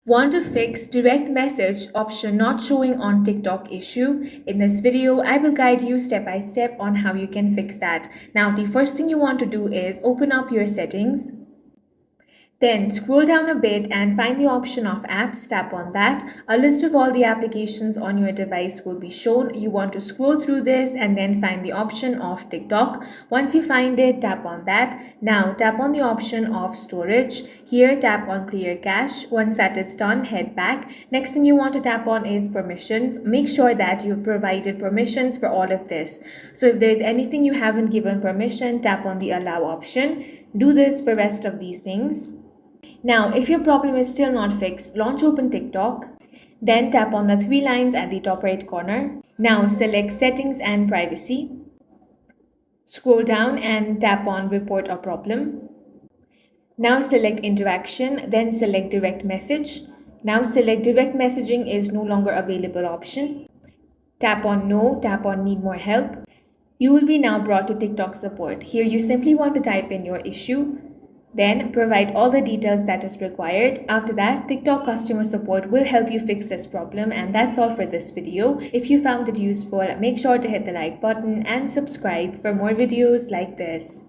Want to fix direct message option not showing on TikTok issue? In this video, I will guide you step by step on how you can fix that. Now, the first thing you want to do is open up your settings. Then scroll down a bit and find the option of apps, tap on that. A list of all the applications on your device will be shown. You want to scroll through this and then find the option of TikTok. Once you find it, tap on that. Now tap on the option of storage. Here tap on clear cache. Once that is done, head back. Next thing you want to tap on is permissions. Make sure that you've provided permissions for all of this. So if there's anything you haven't given permission, tap on the allow option. Do this for rest of these things. Now, if your problem is still not fixed, launch open TikTok, then tap on the three lines at the top right corner. Now select settings and privacy. Scroll down and tap on report a problem. Now select interaction, then select direct message. Now select direct messaging is no longer available option. Tap on no, tap on need more help. You will be now brought to TikTok support. Here you simply want to type in your issue. Then provide all the details that is required. After that, TikTok customer support will help you fix this problem, and that's all for this video. If you found it useful, make sure to hit the like button and subscribe for more videos like this.